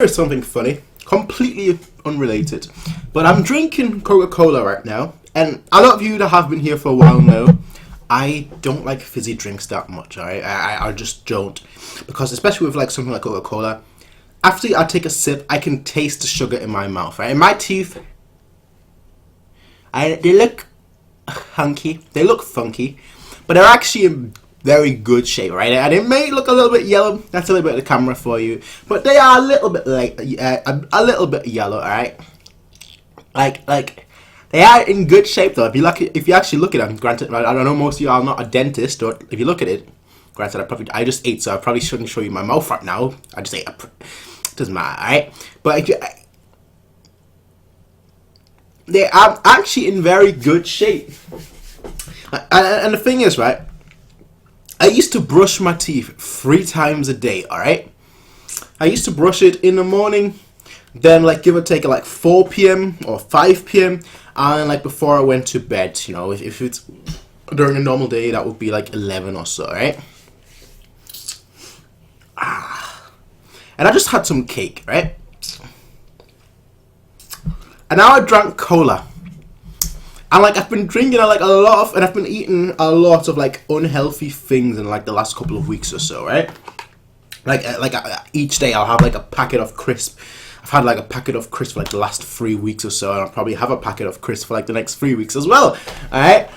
Here's something funny, completely unrelated, but I'm drinking Coca-Cola right now, and a lot of you that have been here for a while know I don't like fizzy drinks that much. Alright, I just don't, because especially with like something like Coca-Cola, after I take a sip, I can taste the sugar in my mouth. Right, and my teeth, they look hunky, they look funky, but they're actually in very good shape, right? And it may look a little bit yellow. That's a little bit of the camera for you, but they are a little bit like a little bit yellow, alright? Like they are in good shape though. If you actually look at them, granted, I don't know, most of you are not a dentist, or if you look at it, granted, I just ate, so I probably shouldn't show you my mouth right now. I just ate. It doesn't matter, alright? But they are actually in very good shape. And the thing is, right? I used to brush my teeth 3 times a day, alright? I used to brush it in the morning, then like give or take at like 4 p.m. or 5 p.m. and like before I went to bed, you know, if it's during a normal day, that would be like 11 or so, right? And I just had some cake, right? And now I drank cola. And like I've been drinking like a lot of, and I've been eating a lot of like unhealthy things in like the last couple of weeks or so, right? Like each day I'll have like a packet of crisp. I've had like a packet of crisp for like the last 3 weeks or so, and I'll probably have a packet of crisp for like the next 3 weeks as well, alright?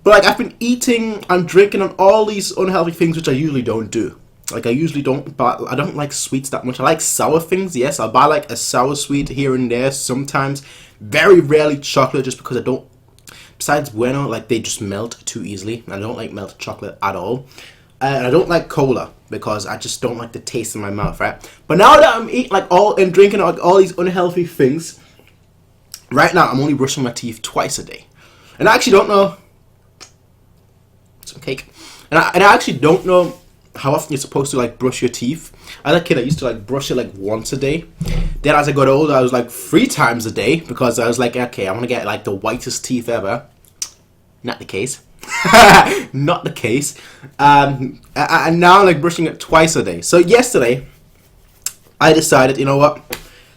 But like I've been eating and drinking on all these unhealthy things which I usually don't do. Like I usually don't, but I don't like sweets that much. I like sour things, yes. I'll buy like a sour sweet here and there sometimes. Very rarely chocolate, just because I don't. Besides Bueno, like they just melt too easily. I don't like melted chocolate at all. And I don't like cola because I just don't like the taste in my mouth, right? But now that I'm eating like and drinking like all these unhealthy things, right now I'm only brushing my teeth twice a day. And I actually don't know. Some cake. And I actually don't know how often you're supposed to like brush your teeth. As a kid, I used to like brush it like once a day. Then as I got older, I was like 3 times a day, because I was like, okay, I'm gonna get like the whitest teeth ever. Not the case. Not the case. And now I'm like brushing it twice a day. So yesterday, I decided, you know what?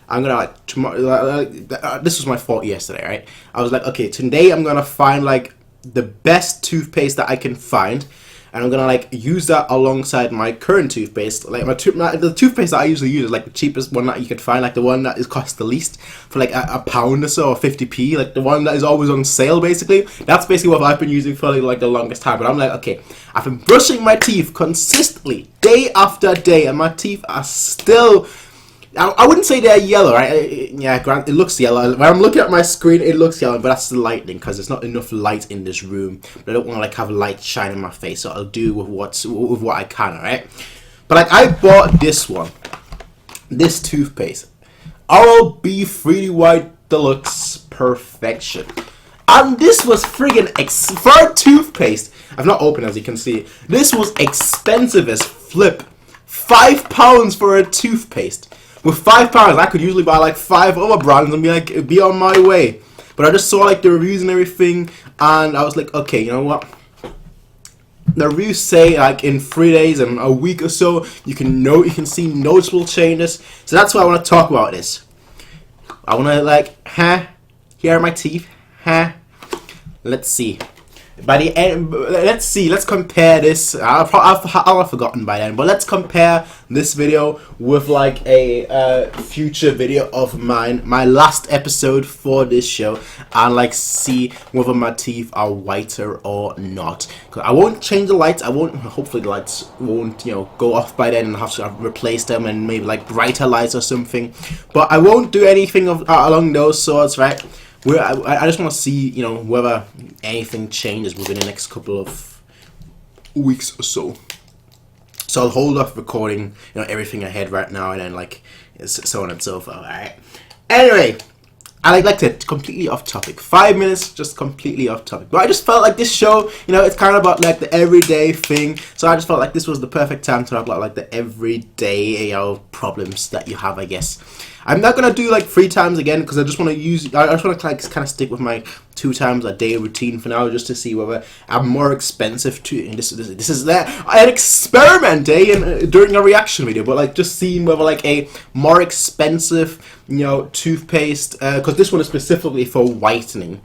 I'm gonna like tomorrow. This was my fault yesterday, right? I was like, okay, today I'm gonna find like the best toothpaste that I can find, and I'm gonna like use that alongside my current toothpaste. Like the toothpaste that I usually use is like the cheapest one that you could find, like the one that is cost the least, for like a pound or so, or 50p, like the one that is always on sale. Basically, that's basically what I've been using for like the longest time. But I'm like, okay, I've been brushing my teeth consistently day after day, and my teeth are still. I wouldn't say they're yellow, right? Yeah, Grant, it looks yellow. When I'm looking at my screen, it looks yellow, but that's the lighting, because there's not enough light in this room. But I don't want to like have light shine in my face, so I'll do with what I can, alright? But like I bought this one, this toothpaste, Oral-B 3D White Deluxe Perfection, and this was friggin' for a toothpaste. I've not opened, as you can see. This was expensive as flip. £5 for a toothpaste. With £5, I could usually buy like 5 other brands and be on my way. But I just saw like the reviews and everything, and I was like, okay, you know what? The reviews say like in 3 days and a week or so, you can see noticeable changes. So that's why I want to talk about this. I want to like, here are my teeth, Let's see. By the end, let's see. Let's compare this. I'll have forgotten by then, but let's compare this video with like a future video of mine, my last episode for this show, and like see whether my teeth are whiter or not. Cause I won't change the lights. I won't. Hopefully the lights won't, go off by then, and have to replace them and maybe like brighter lights or something. But I won't do anything along those sorts, right? I just want to see, whether anything changes within the next couple of weeks or so. So I'll hold off recording, everything ahead right now, and then like so on and so forth. All right. Anyway, I like to completely off topic. 5 minutes, just completely off topic. But I just felt like this show, it's kind of about like the everyday thing. So I just felt like this was the perfect time to talk about like the everyday, problems that you have, I guess. I'm not gonna do like 3 times again, because I just want to I just want to like kind of stick with my 2 times a day routine for now, just to see whether I'm more expensive to. And this is that an experiment, during a reaction video, but like just seeing whether like a more expensive, toothpaste, because this one is specifically for whitening,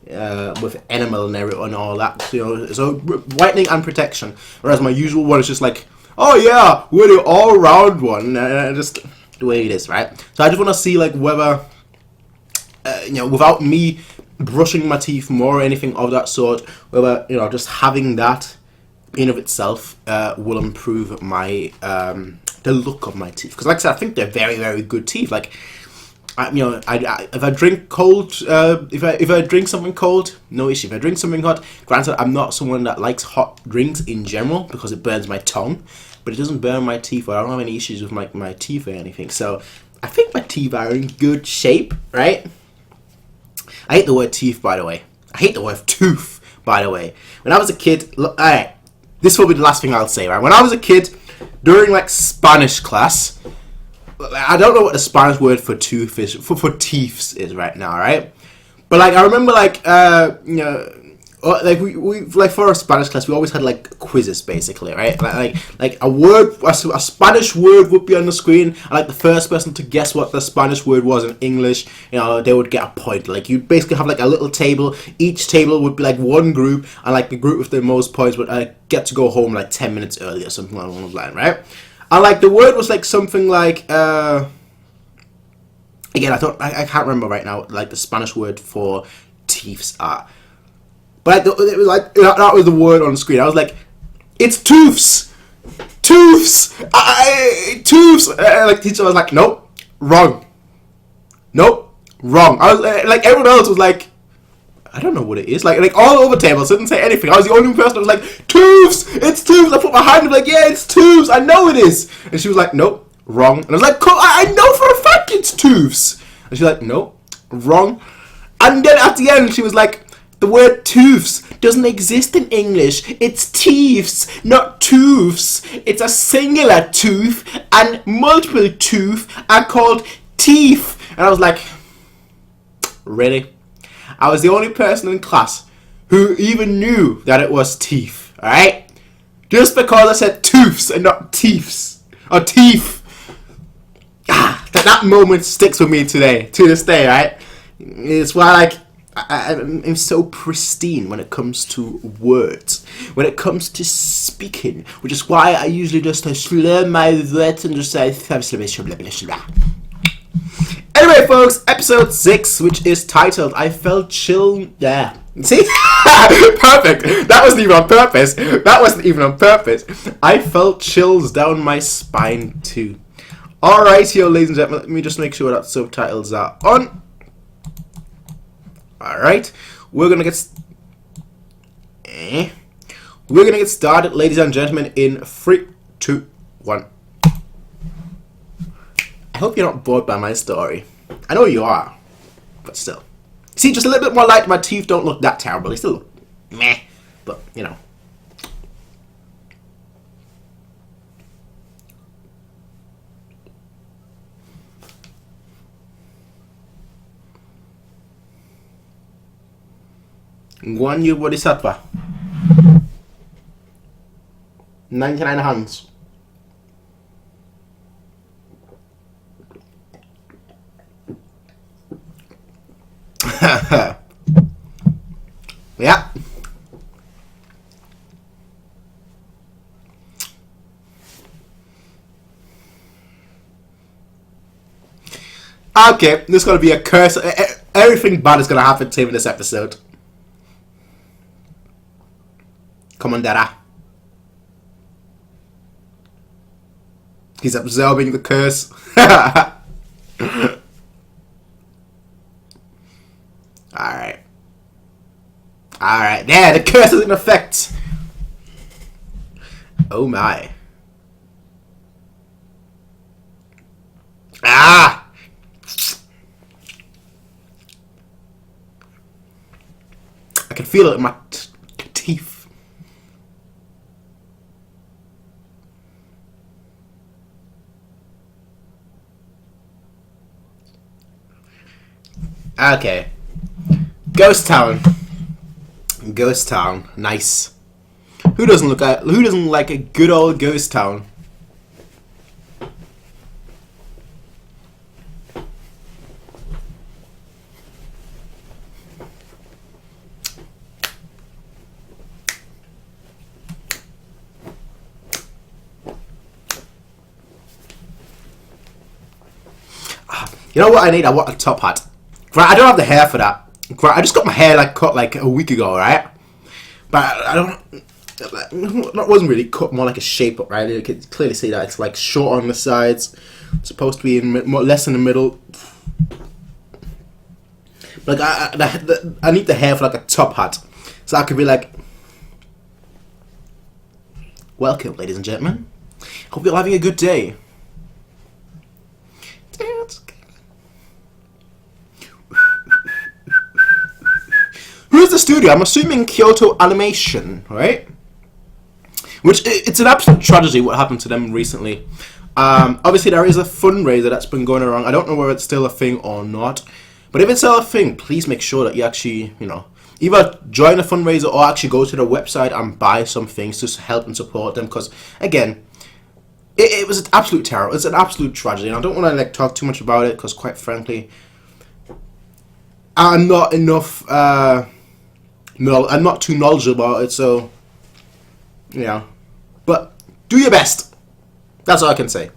with enamel and all that, so whitening and protection. Whereas my usual one is just like, oh yeah, we're the all-round one, just the way it is, right? So I just want to see like whether, without me brushing my teeth more or anything of that sort, whether just having that in of itself will improve my the look of my teeth. Because like I said, I think they're very, very good teeth. Like, if I drink cold, if I drink something cold, no issue. If I drink something hot, granted, I'm not someone that likes hot drinks in general because it burns my tongue, but it doesn't burn my teeth, or I don't have any issues with my teeth or anything. So I think my teeth are in good shape, right? I hate the word teeth, by the way. I hate the word tooth, by the way. When I was a kid, alright, this will be the last thing I'll say, right? When I was a kid, during like Spanish class, I don't know what the Spanish word for tooth is, for teeths is right now, right? But like I remember, like like we like for our Spanish class, we always had like quizzes, basically, right? Like a Spanish word would be on the screen, and like the first person to guess what the Spanish word was in English, they would get a point. Like you'd basically have like a little table. Each table would be like one group, and like the group with the most points would get to go home like 10 minutes early or something along those lines, right? And like the word was like something like again, I can't remember right now like the Spanish word for teeths are. But it was like that was the word on the screen. I was like, it's tooths, tooths, tooths. Like teacher was like, nope, wrong, nope, wrong. I was like, everyone else was like, I don't know what it is. Like all over the table, didn't say anything. I was the only person that was like, tooths, it's tooths. I put my hand up like, yeah, it's tooths. I know it is. And she was like, nope, wrong. And I was like, cool, I know for a fact it's tooths. And she's like, nope, wrong. And then at the end, she was like, the word tooths doesn't exist in English. It's teeths, not tooths. It's a singular tooth, and multiple tooth are called teeth. And I was like, really? I was the only person in class who even knew that it was teeth, alright? Just because I said tooths and not teeths, or teeth. That moment sticks with me to this day, right? It's why, like, I'm so pristine when it comes to words, when it comes to speaking, which is why I usually just slur my words and just say. Anyway, folks, episode 6, which is titled "I Felt Chill." Yeah, see, perfect. That wasn't even on purpose. I felt chills down my spine too. All right, here, ladies and gentlemen. Let me just make sure that subtitles are on. Alright, we're gonna get started, ladies and gentlemen, in 3, 2, 1. I hope you're not bored by my story. I know you are, but still. See, just a little bit more light, my teeth don't look that terrible. They still look meh, but, Guanyu Bodhisattva. 99 hands. Yeah. Okay, this is gonna be a curse. Everything bad is gonna happen to him in this episode. Come on, Dada. He's absorbing the curse. Alright. Alright, there, the curse is in effect. Oh my. Ah! I can feel it in my teeth. Okay. Ghost Town. Ghost Town. Nice. Who doesn't like a good old ghost town? You know what I need? I want a top hat. Right, I don't have the hair for that. Right, I just got my hair like cut like a week ago, right? But I don't. That wasn't really cut, more like a shape up, right? You can clearly see that it's like short on the sides. It's supposed to be in less in the middle. Like I need the hair for like a top hat, so I could be like, "Welcome, ladies and gentlemen. Hope you're having a good day." Who's the studio? I'm assuming Kyoto Animation, right? Which, it's an absolute tragedy what happened to them recently. Obviously, there is a fundraiser that's been going around. I don't know whether it's still a thing or not. But if it's still a thing, please make sure that you actually, either join the fundraiser or actually go to the website and buy some things to help and support them. Because, again, it was an absolute terror. It's an absolute tragedy. And I don't want to talk too much about it because, quite frankly, I'm not enough... No, I'm not too knowledgeable about it, so but do your best. That's all I can say.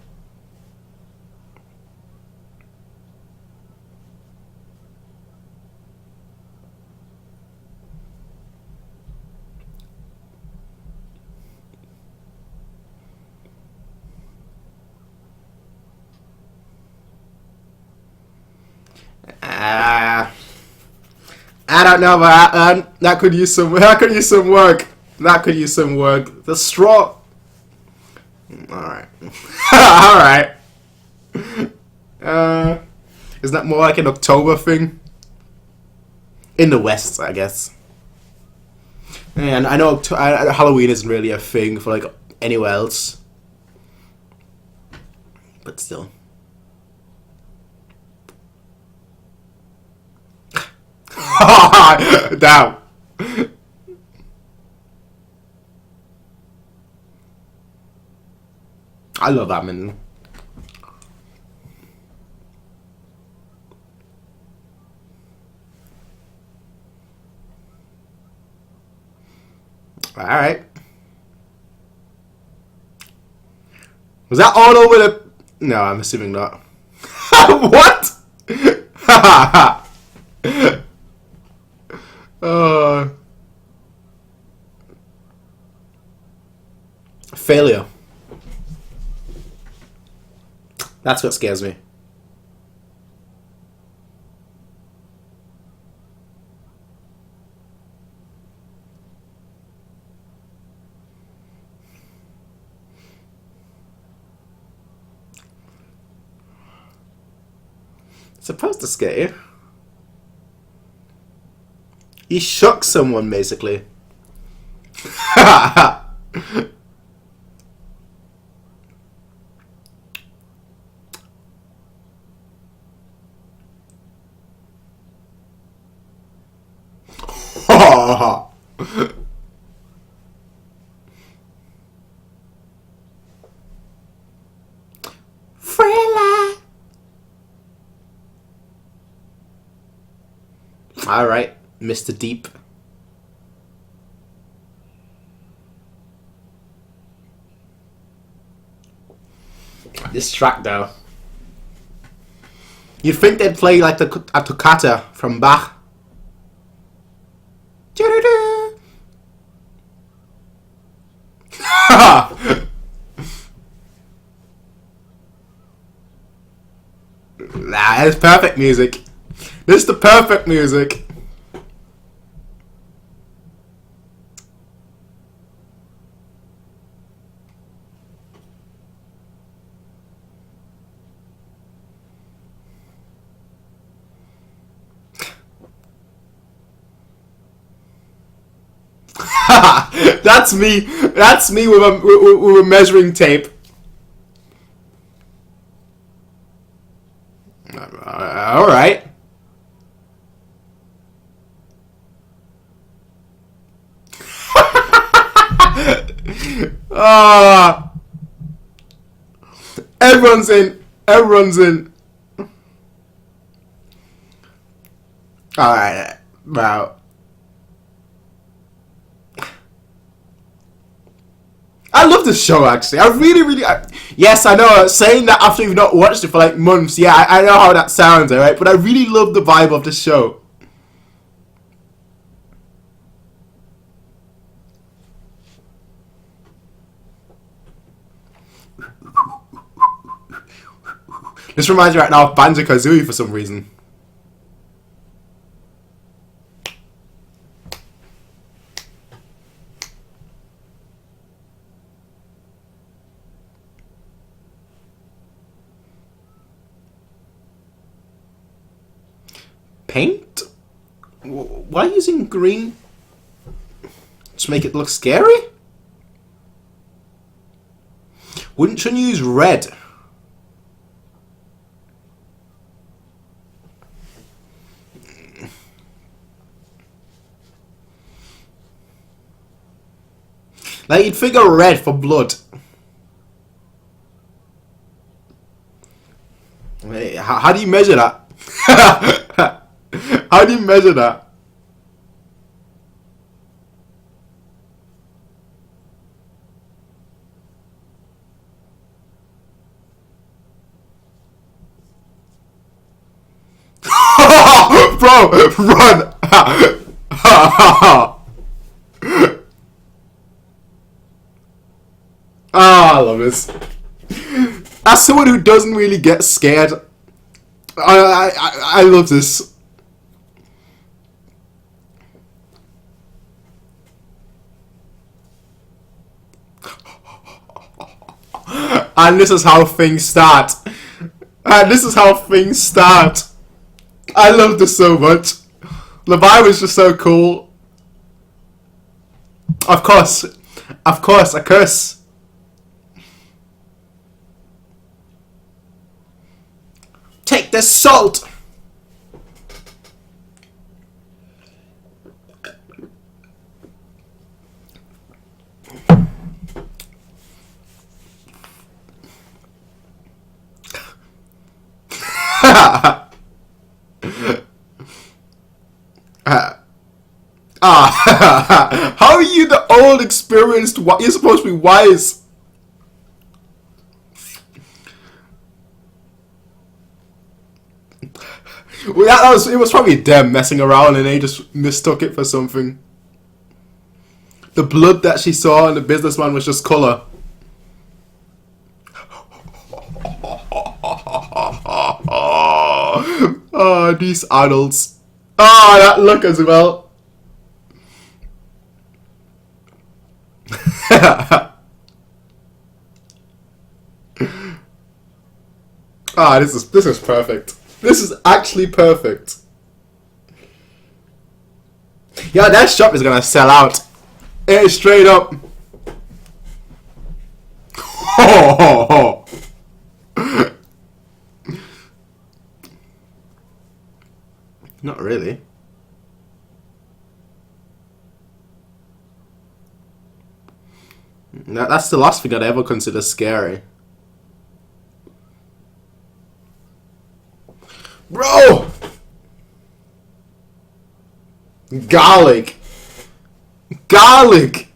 I don't know, but that could use some. That could use some work. That could use some work. The straw. All right. All right. Isn't that more like an October thing? In the West, I guess. And I know Halloween isn't really a thing for like anywhere else, but still. Damn. I love that, man. Alright. Was that all over the... No, I'm assuming not. What? Failure. That's what scares me. It's supposed to scare you. He shook someone, basically. Thriller. All right, Mr. Deep. This track, though. You'd think they'd play like a toccata from Bach. Nah, it's perfect music. This is the perfect music. That's me. That's me with a measuring tape. All right. Ah, everyone's in. Everyone's in. All right. Wow. I love this show, actually. I really. Yes, I know. Saying that after you've not watched it for like months. Yeah, I know how that sounds, alright? But I really love the vibe of the show. This reminds me right now of Banjo-Kazooie for some reason. Paint? Why using green? To make it look scary? Wouldn't you use red? Like, you'd figure red for blood. Wait, how do you measure that? How do you measure that? Bro, run! I love this. As someone who doesn't really get scared, I love this. And this is how things start. And this is how things start. I love this so much. The vibe is just so cool. Of course, a curse. Take this salt. How are you the old experienced? You're supposed to be wise. Well, it was probably them messing around and they just mistook it for something. The blood that she saw in the businessman was just colour. Oh, these adults. Oh, that look as well. Ah, this is perfect. This is actually perfect. Yeah, that shop is gonna sell out. Straight up. Not really. That's the last thing I'd ever consider scary. Bro! Garlic! Garlic!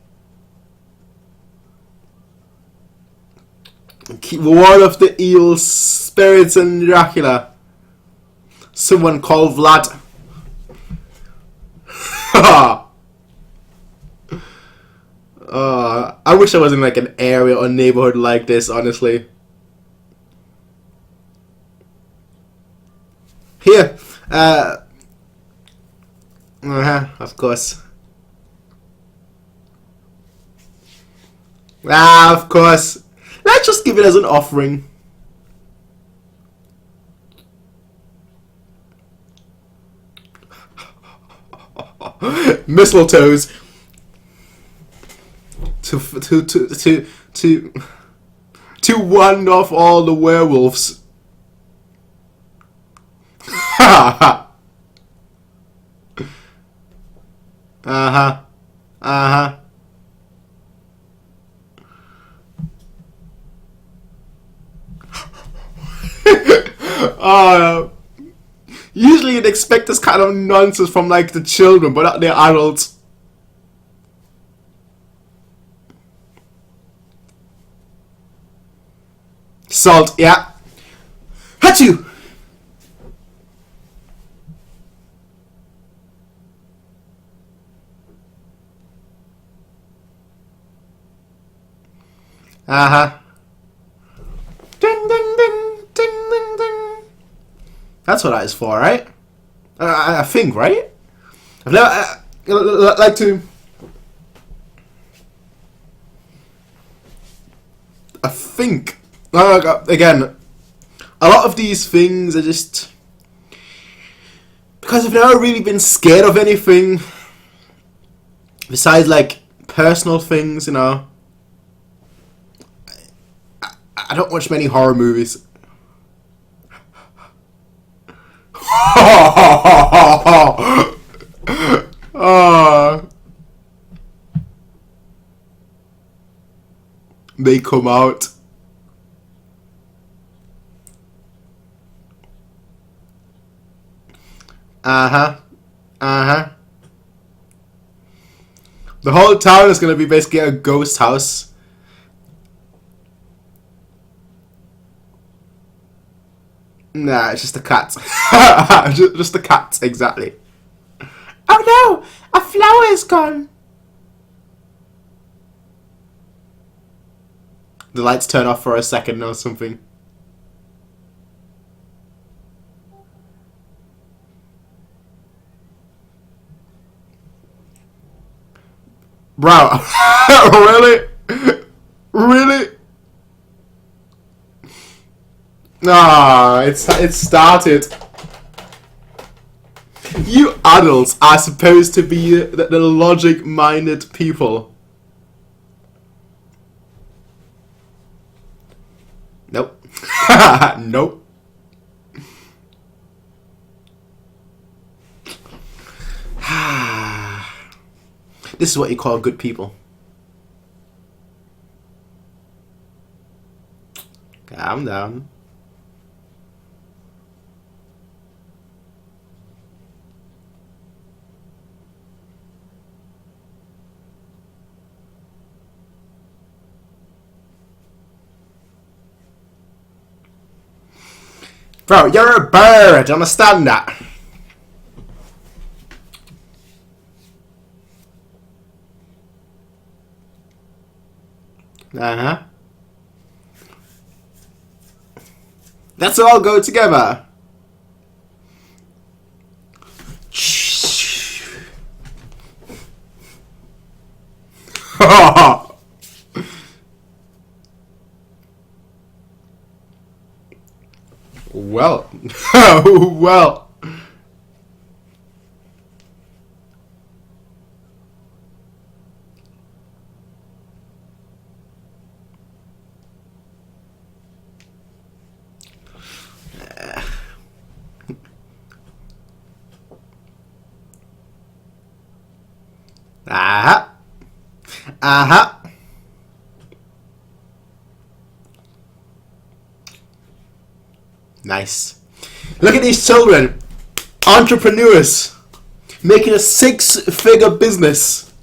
Keep ward of the evil spirits and Dracula. Someone call Vlad. I wish I was in like an area or neighborhood like this, honestly. Here, of course. Of course. Let's just give it as an offering. Mistletoes. To ward off all the werewolves. Uh, Usually you'd expect this kind of nonsense from like the children, but not the adults. Salt, yeah. Hachu! Uh-huh. Ding, ding, ding, ding, ding, ding. That's what that is for, right? I think, right? I've never... like to... I think... again, a lot of these things are just... because I've never really been scared of anything besides, like, personal things, you know. I don't watch many horror movies. They come out. Uh-huh. Uh-huh. The whole town is going to be basically a ghost house. Nah, it's just a cat. just a cat, exactly. Oh no! A flower is gone! The lights turn off for a second or something. Bro, really? Really? Ah, it started. You adults are supposed to be the logic-minded people. Nope. Nope. This is what you call good people. Calm down. Bro, you're a bird, understand that? Uh-huh. Let's all go together. Well. Well. Aha. Aha. Nice. Look at these children. Entrepreneurs. Making a 6-figure business.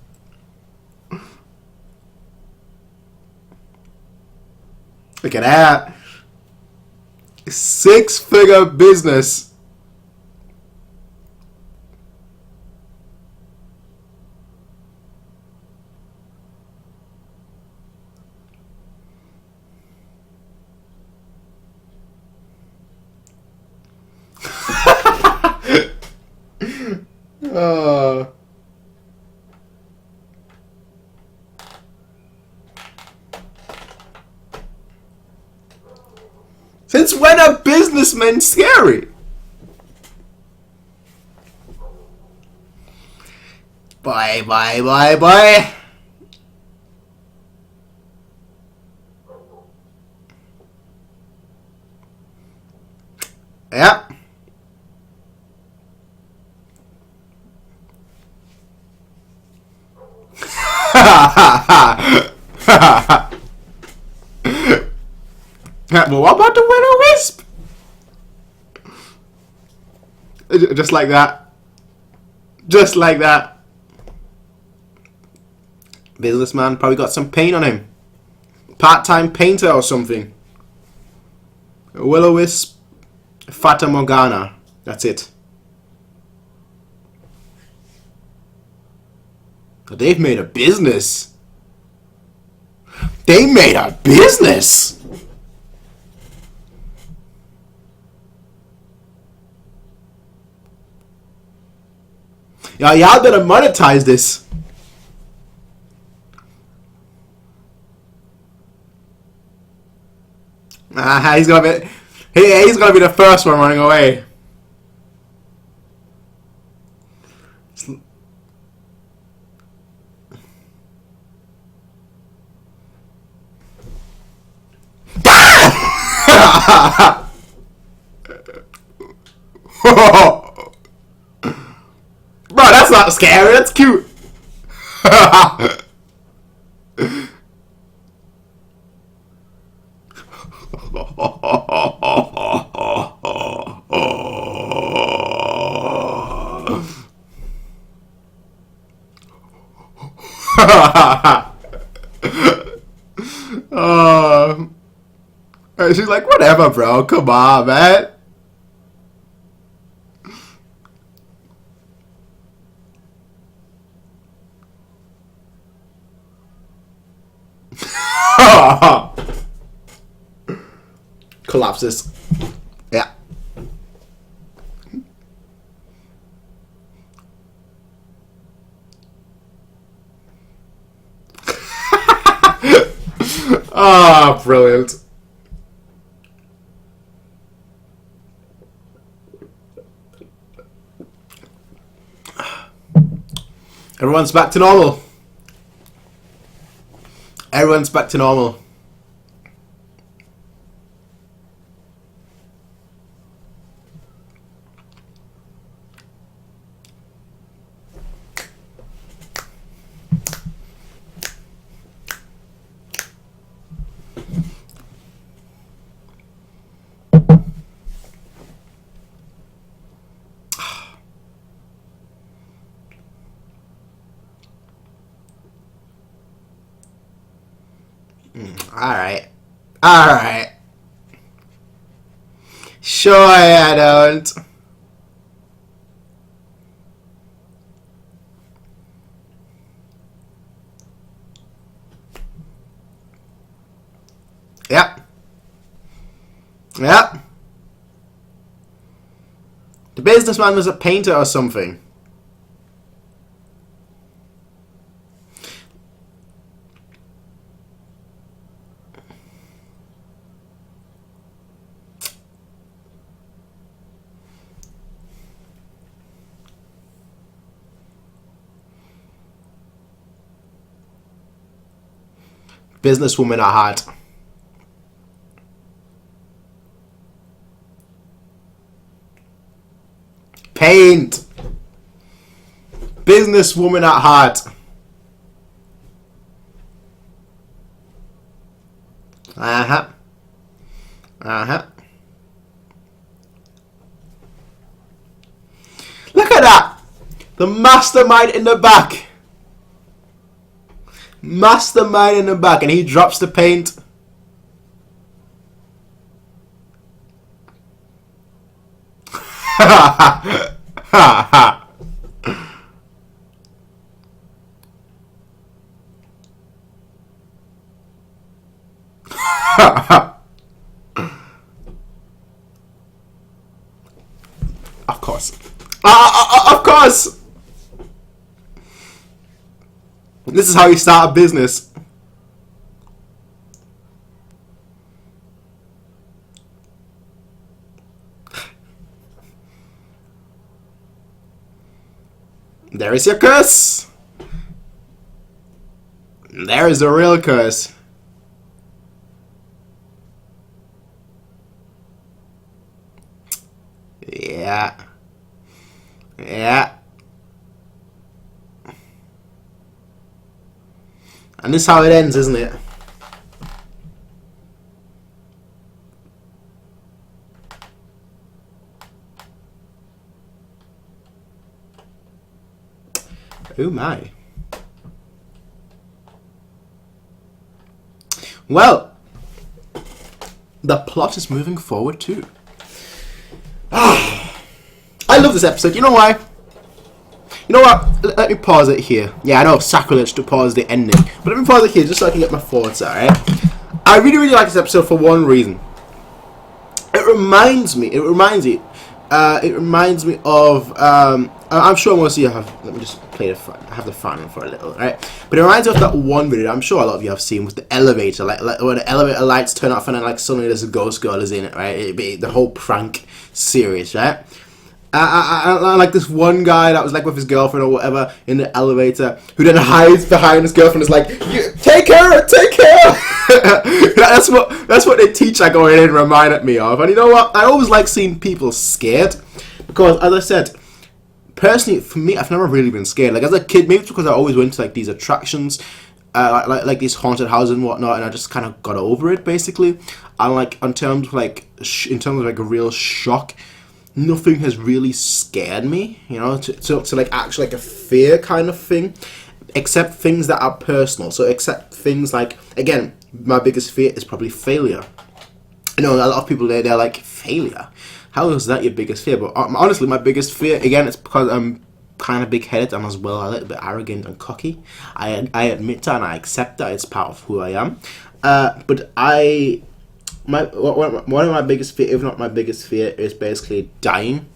Look at that. 6-figure business. Since when are businessmen scary? Bye, bye, bye, bye. Yep. Well, what about the Will-O-Wisp? Just like that. Just like that. Businessman probably got some paint on him. Part-time painter or something. Will-o-wisp, Fata Morgana. That's it. But they've made a business. They made a business. Y'all better monetize this. He's gonna be the first one running away. Bro, that's not scary. That's cute. She's like, whatever, bro. Come on, man. Collapses. Yeah. Ah, brilliant. Everyone's back to normal. Everyone's back to normal. Alright. Alright. Sure, I don't. Yep. Yep. The businessman was a painter or something. Businesswoman at heart. Paint. Businesswoman at heart. Uh-huh. Uh-huh. Look at that. The mastermind in the back. Mastermind in the back, and he drops the paint. Of course. Of course. This is how you start a business. There is your curse. There is the real curse. Yeah. Yeah. And this is how it ends, isn't it? Oh my. Well, the plot is moving forward too. I love this episode. You know why? You know what? Let me pause it here. Yeah, I know it's sacrilege to pause the ending, but let me pause it here just so I can get my thoughts out, right? I really, really like this episode for one reason. It reminds me of, I'm sure most of you have, let me just play have the fan for a little, right? But it reminds me of that one video I'm sure a lot of you have seen with the elevator, like when the elevator lights turn off and then like suddenly there's a ghost girl is in it, right? It'd be the whole prank series, right? I like this one guy that was like with his girlfriend or whatever in the elevator, who then hides behind his girlfriend and is like, take care. That's what they teach like going in reminded me of. And you know what? I always like seeing people scared because, as I said, personally for me, I've never really been scared. Like as a kid, maybe it's because I always went to like these attractions, like these haunted houses and whatnot, and I just kind of got over it basically. And like in terms of like a real shock, nothing has really scared me, you know, to like actually like a fear kind of thing, except things that are personal. So except things like, again, my biggest fear is probably failure. You know, a lot of people they're like, failure? How is that your biggest fear? But honestly, my biggest fear, again, it's because I'm kind of big-headed and as well a little bit arrogant and cocky. I admit that and I accept that. It's part of who I am. But one of my biggest fear, if not my biggest fear, is basically dying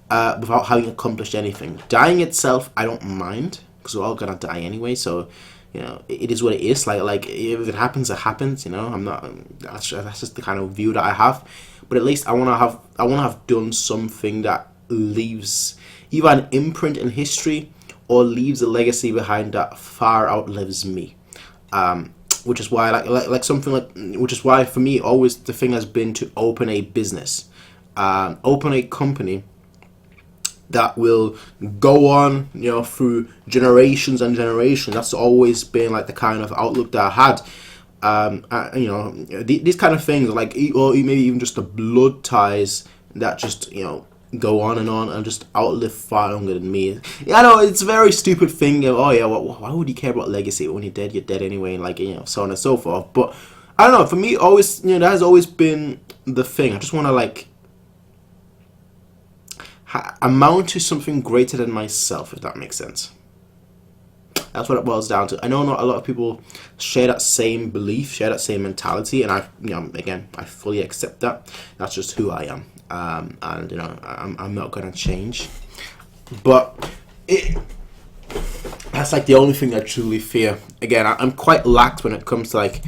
without having accomplished anything. Dying itself, I don't mind because we're all gonna die anyway. So, you know, it is what it is. Like if it happens, it happens. You know, I'm not. That's just the kind of view that I have. But at least I wanna have done something that leaves either an imprint in history or leaves a legacy behind that far outlives me. Which is why which is why for me always the thing has been to open a business, open a company that will go on, you know, through generations and generations. That's always been like the kind of outlook that I had. You know, these kind of things like, or maybe even just the blood ties that just, you know, go on and just outlive far longer than me. Yeah, I know it's a very stupid thing. Oh yeah, why would you care about legacy? When you're dead anyway, and like, you know, so on and so forth. But I don't know. For me, always, you know, that has always been the thing. I just want to like amount to something greater than myself, if that makes sense. That's what it boils down to. I know not a lot of people share that same belief, share that same mentality, and I fully accept that. That's just who I am. And you know, I'm not gonna change, but that's like the only thing I truly fear. Again, I'm quite lax when it comes to like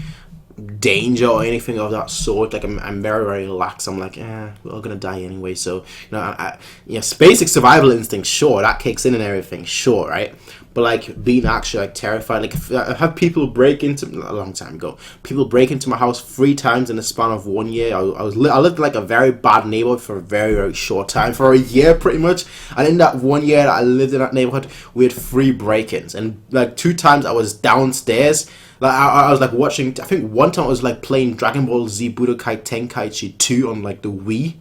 danger or anything of that sort. Like I'm very, very lax. I'm like, we're all gonna die anyway. So you know, basic survival instinct, sure, that kicks in and everything, sure, right? But like being actually like terrified, like if I have people break into, a long time ago, people break into my house 3 times in the span of 1 year. I lived in like a very bad neighborhood for a very, very short time, for a year pretty much. And in that 1 year that I lived in that neighborhood, we had 3 break-ins, and like 2 times I was downstairs. Like I was like watching. I think one time I was like playing Dragon Ball Z Budokai Tenkaichi 2 on like the Wii.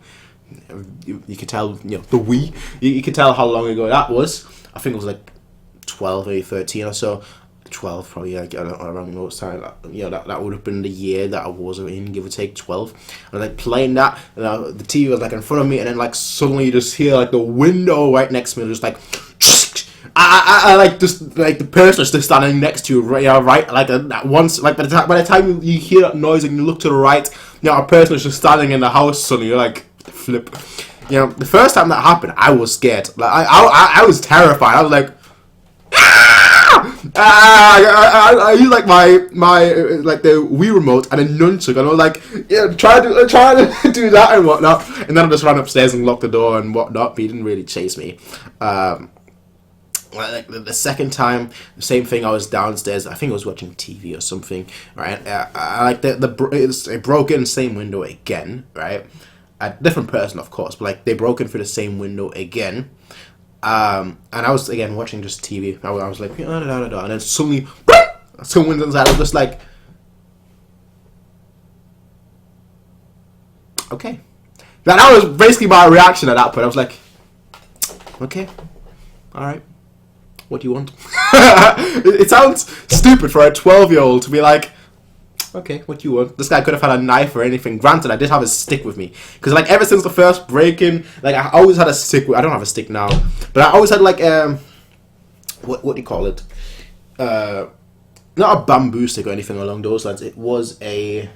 You could tell, you know, the Wii. You could tell how long ago that was. I think it was like 12, maybe 13 or so. 12 probably, like, I don't know what time. You know, that would have been the year that I was in, give or take 12. And like playing that, the TV was like in front of me, and then like suddenly you just hear like the window right next to me, just like. I like just like the person is just standing next to you, right? You know, right? Like at once, like by the time you hear that noise and you look to the right, you know, a person is just standing in the house. Suddenly, you're like, flip. You know, the first time that happened, I was scared. Like I was terrified. I was like, I used like my like the Wii remote and a nunchuk, and I was like, yeah, try to do that and whatnot. And then I just ran upstairs and locked the door and whatnot. But he didn't really chase me. Like the second time, the same thing. I was downstairs. I think I was watching TV or something, right? I like it broke in the same window again, right? A different person, of course, but like they broke in through the same window again. And I was again watching just TV. I was like, and then suddenly, someone's inside. I was just like, okay. That was basically my reaction at that point. I was like, okay, all right. What do you want? It sounds stupid for a 12-year-old to be like, okay, what you want? This guy could have had a knife or anything. Granted, I did have a stick with me. Because, like, ever since the first break-in, like, I always had a stick. I don't have a stick now. But I always had, like, what do you call it? Not a bamboo stick or anything along those lines. It was a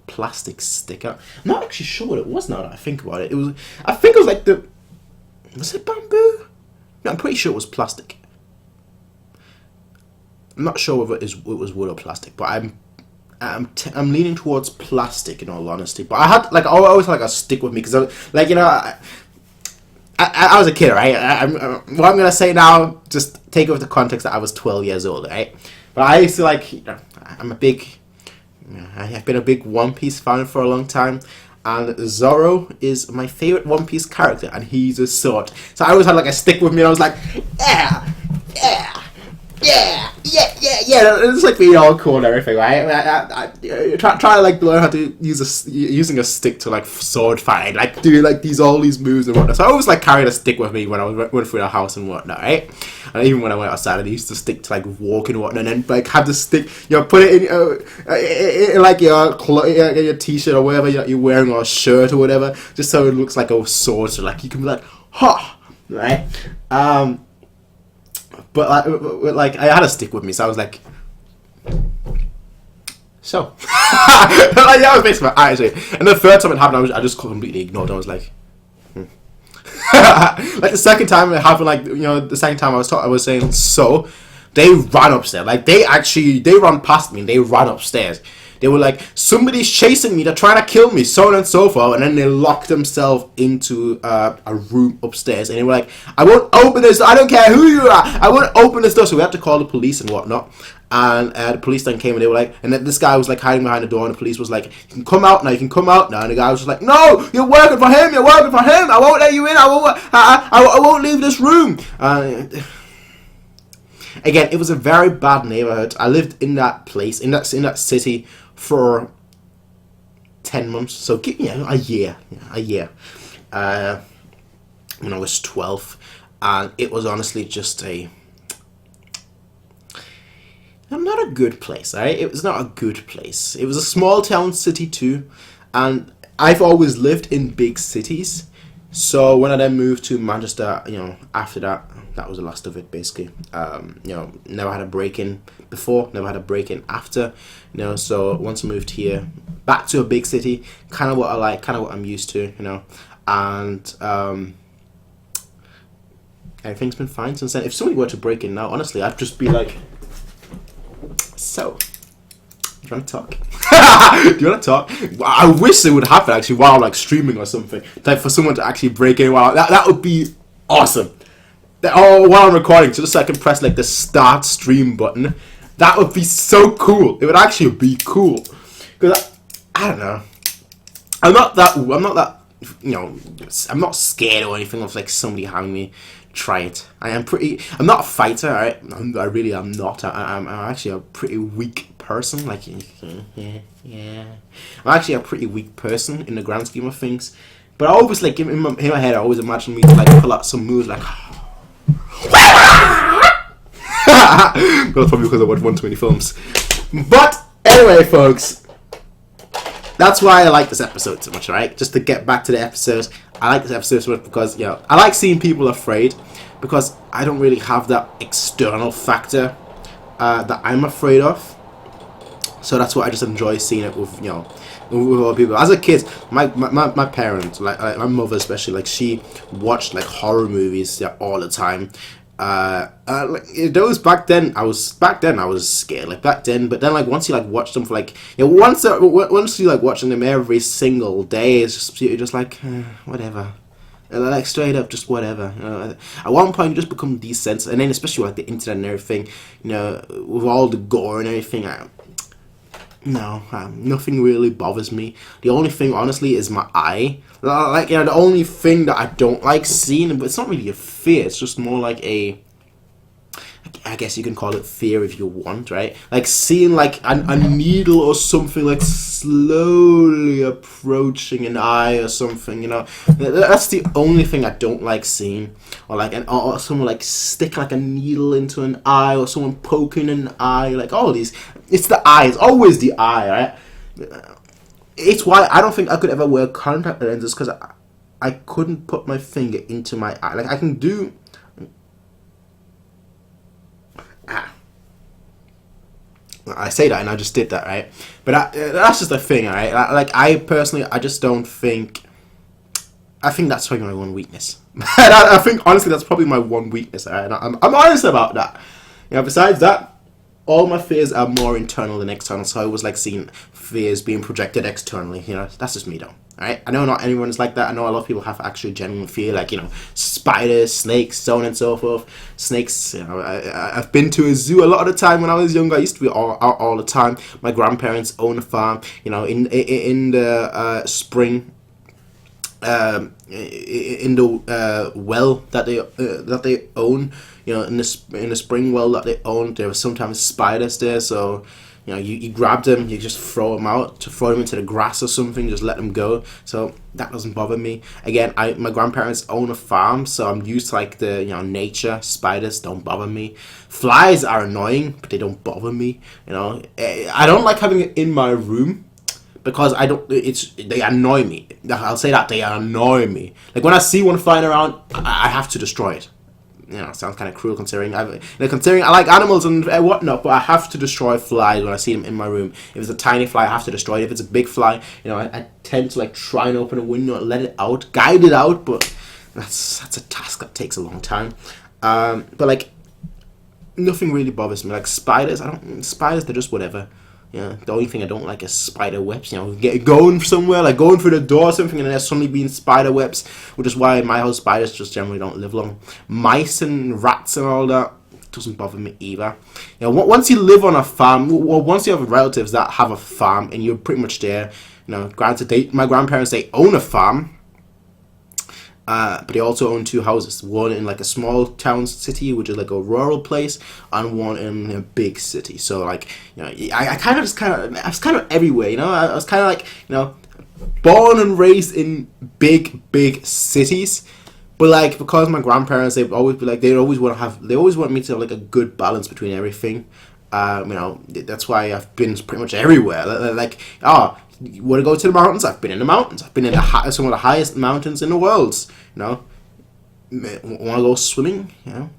plastic stick. I'm not actually sure what it was now that I think about it. I think it was like was it bamboo? No, I'm pretty sure it was plastic. I'm not sure whether it was wood or plastic, but I'm leaning towards plastic in all honesty. But I always had like a stick with me because I was a kid, right? What I'm gonna say now, just take it with the context that I was 12 years old, right? But I used to I've been a big One Piece fan for a long time, and Zoro is my favorite One Piece character, and he's a sword. So I always had like a stick with me, and I was like, yeah. It's like being all cool and everything, right? I try to like learn how to using a stick to like sword fight, like do like all these moves and whatnot. So I always like carried a stick with me when I went through the house and whatnot, right? And even when I went outside, I used to stick to like walking and whatnot, and then like have the stick, put it in like your t-shirt or whatever you're wearing, or a shirt or whatever, just so it looks like a sword. So like you can be like, ha, right? But I had a stick with me, so I was like, so. Like, that was basically my attitude. And the third time it happened, I just completely ignored it. I was like, like the second time it happened, like, the second time I was saying, so, they ran upstairs. Like, they ran past me and they ran upstairs. They were like, somebody's chasing me, they're trying to kill me, so on and so forth. And then they locked themselves into a room upstairs. And they were like, I won't open this, I don't care who you are, I won't open this door. So we had to call the police and whatnot. And the police then came and they were like, and then this guy was like hiding behind the door, and the police was like, you can come out now, you can come out now. And the guy was just like, no, you're working for him, I won't let you in, I won't leave this room. Again, it was a very bad neighborhood. I lived in that place, in that city, for 10 months, so a year, when I was 12, and it was honestly just not a good place, right? It was not a good place. It was a small town city too, and I've always lived in big cities, so when I then moved to Manchester, after that was the last of it, basically. Never had a break-in before, never had a break-in after, so once I moved here, back to a big city, kind of what I like, kind of what I'm used to, and everything's been fine since then. If somebody were to break in now, honestly, I'd just be like, so, do you want to talk? Do you want to talk? I wish it would happen, actually, while I'm like streaming or something, like for someone to actually break in while, that would be awesome. While I'm recording, so just so I can press like the start stream button. That would be so cool. It would actually be cool. Because I don't know. I'm not that, I'm not scared or anything of like somebody having me try it. I'm not a fighter, alright? I really am not. I'm actually a pretty weak person. Like, yeah. I'm actually a pretty weak person in the grand scheme of things. But I always like, in my head, I always imagine me to like pull out some moves like, that's probably because I watch 120 films. But anyway, folks, that's why I like this episode so much, alright? Just to get back to the episode, I like this episode so much because, I like seeing people afraid, because I don't really have that external factor that I'm afraid of. So that's why I just enjoy seeing it with, with other people. As a kid, my parents, like my mother especially, like she watched like horror movies all the time. Like those back then I was scared like back then, but then like once you like watch them for like once you like watching them every single day, it's just you're just like whatever, like straight up just whatever. At one point you just become desensitized, and then especially with, like the internet and everything, with all the gore and everything, nothing really bothers me. The only thing, honestly, is my eye. Like, the only thing that I don't like seeing, but it's not really a fear. It's just more like I guess you can call it fear if you want, right? Like seeing like a needle or something like slowly approaching an eye or something, you know. That's the only thing I don't like seeing. Or like or someone like stick like a needle into an eye, or someone poking an eye, like all these. It's the eye. It's always the eye, right? It's why I don't think I could ever wear contact lenses, because I couldn't put my finger into my eye. Like I can do. I say that and I just did that, right? But that's just the thing, right? Like I personally, I just don't think. I think that's probably my one weakness. I think honestly, that's probably my one weakness. Right? I'm honest about that. You know, besides that, all my fears are more internal than external. So I always like seeing fears being projected externally. You know, that's just me though. Alright? I know not everyone is like that. I know a lot of people have actually genuine fear, like, you know, spiders, snakes, so on and so forth. Snakes, you know, I've been to a zoo a lot of the time when I was younger. I used to be out all the time. My grandparents own a farm, you know, in the spring. In the well that they own, you know, in the spring well that they own, there were sometimes spiders there. So, you know, you grab them, you just throw them out, to throw them into the grass or something, just let them go. So that doesn't bother me. Again, my grandparents own a farm, so I'm used to like the, you know, nature. Spiders don't bother me. Flies are annoying, but they don't bother me. You know, I don't like having it in my room, because they annoy me. I'll say that, they annoy me. Like when I see one flying around, I have to destroy it. You know, it sounds kind of cruel considering I like animals and whatnot, but I have to destroy flies when I see them in my room. If it's a tiny fly, I have to destroy it. If it's a big fly, you know, I tend to like try and open a window and let it out, guide it out, but that's a task that takes a long time. But like nothing really bothers me. Like spiders, they're just whatever. Yeah, the only thing I don't like is spider webs. You know, going somewhere, like going through the door or something, and then there's suddenly being spider webs, which is why in my house spiders just generally don't live long. Mice and rats and all that doesn't bother me either. You know, once you live on a farm, or once you have relatives that have a farm, and you're pretty much there. You know, granted, my grandparents, they own a farm. But they also own two houses, one in like a small town city, which is like a rural place, and one in a big city. So like, you know, I was kind of everywhere, you know. I was kind of like, you know, born and raised in big cities, but like because my grandparents, they'd always want me to have like a good balance between everything. You know, that's why I've been pretty much everywhere. Like, you want to go to the mountains? I've been in the mountains. I've been in some of the highest mountains in the world. You know, want to go swimming? You know,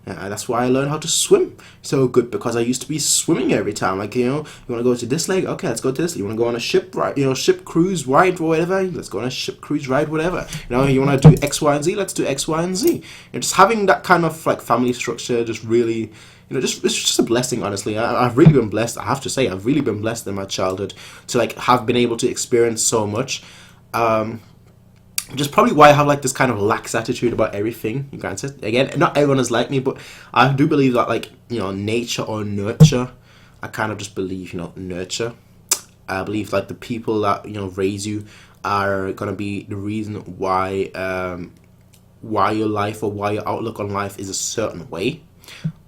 that's why I learned how to swim so good, because I used to be swimming every time. Like, you know, you want to go to this lake? Okay, let's go to this. You want to go on a ship ride? You know, ship cruise ride or whatever? Let's go on a ship cruise ride, whatever. You know, you want to do X, Y, and Z? Let's do X, Y, and Z. You know, just having that kind of like family structure just really. You know, it's just a blessing, honestly. I've really been blessed. I have to say, I've really been blessed in my childhood to like have been able to experience so much. Which is probably why I have like this kind of lax attitude about everything. Granted, again, not everyone is like me, but I do believe that, like, you know, nature or nurture. I kind of just believe, you know, nurture. I believe like the people that, you know, raise you are gonna be the reason why your life or why your outlook on life is a certain way.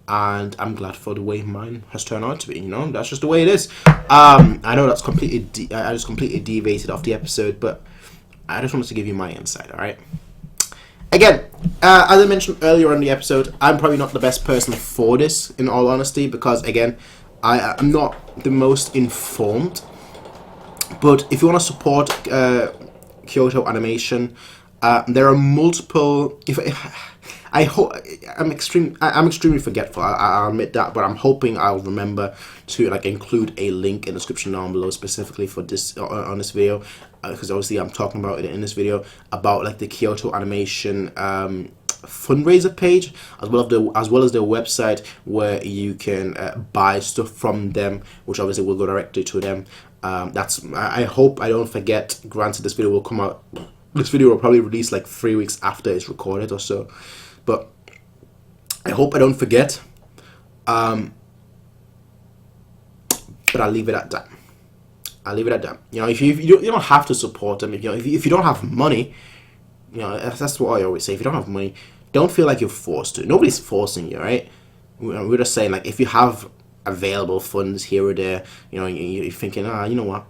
And I'm glad for the way mine has turned out to be. You know, that's just the way it is. I know that's completely. I just completely deviated off the episode, but I just wanted to give you my insight. All right. Again, as I mentioned earlier on the episode, I'm probably not the best person for this, in all honesty, because again, I'm not the most informed. But if you want to support Kyoto Animation, there are multiple. I'm extremely forgetful. I'll admit that, but I'm hoping I'll remember to like include a link in the description down below specifically for this on this video, because obviously I'm talking about it in this video about like the Kyoto Animation fundraiser page, as well as their website where you can buy stuff from them, which obviously will go directly to them. I hope I don't forget. Granted, this video will come out. This video will probably release like 3 weeks after it's recorded or so. But I hope I don't forget. But I'll leave it at that. You know, if you don't have to support them. If you don't have money, you know, that's what I always say. If you don't have money, don't feel like you're forced to. Nobody's forcing you, right? we're just saying, like, if you have available funds here or there, you know, you're thinking, you know what,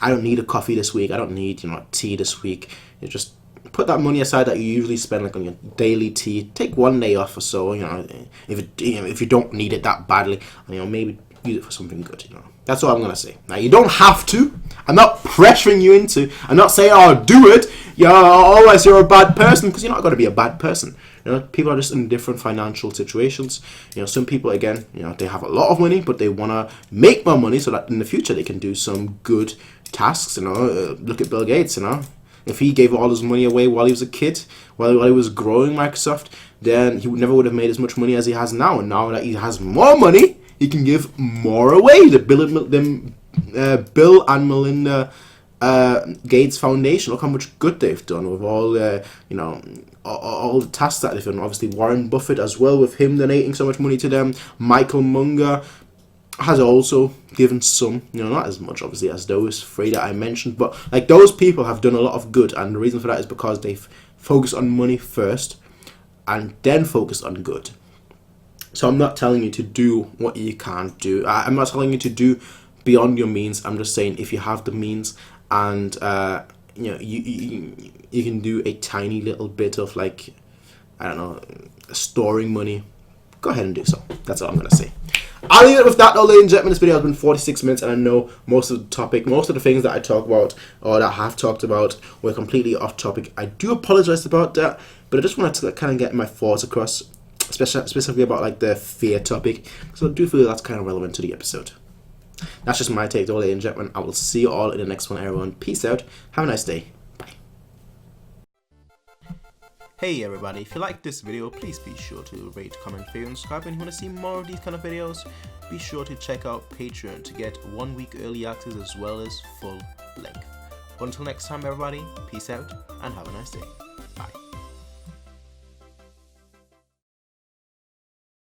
I don't need a coffee this week, I don't need, you know, tea this week. You just put that money aside that you usually spend, like, on your daily tea. Take one day off or so, you know, if you don't need it that badly, and, you know, maybe use it for something good, you know. That's all I'm gonna say. Now, you don't have to. I'm not pressuring you into. I'm not saying, oh, do it. You're a bad person, because you're not gonna be a bad person. You know, people are just in different financial situations. You know, some people, again, you know, they have a lot of money, but they wanna make more money so that in the future they can do some good tasks. You know, look at Bill Gates. You know, if he gave all his money away while he was a kid, while he was growing Microsoft, then he never would have made as much money as he has now. And now that he has more money, he can give more away. The Bill and Melinda Gates Foundation. Look how much good they've done with all you know, all the tasks that they've done. Obviously, Warren Buffett as well, with him donating so much money to them. Michael Munger has also given some, you know, not as much obviously as those three that I mentioned, but like those people have done a lot of good, and the reason for that is because they've focused on money first and then focused on good. So I'm not telling you to do what you can't do. I'm not telling you to do beyond your means. I'm just saying, if you have the means and you know, you can do a tiny little bit of, like, I don't know, storing money, go ahead and do so. That's all I'm gonna say. I'll leave it with that, though, ladies and gentlemen. This video has been 46 minutes, and I know most of the things that I talk about, or that I have talked about, were completely off topic. I do apologize about that, but I just wanted to kind of get my thoughts across, specifically about, like, the fear topic, so I do feel that's kind of relevant to the episode. That's just my take, though, ladies and gentlemen. I will see you all in the next one, everyone. Peace out. Have a nice day. Bye. Hey everybody, if you like this video, please be sure to rate, comment, favorite, and subscribe. And if you want to see more of these kind of videos, be sure to check out Patreon to get 1 week early access as well as full length. But until next time, everybody, peace out and have a nice day.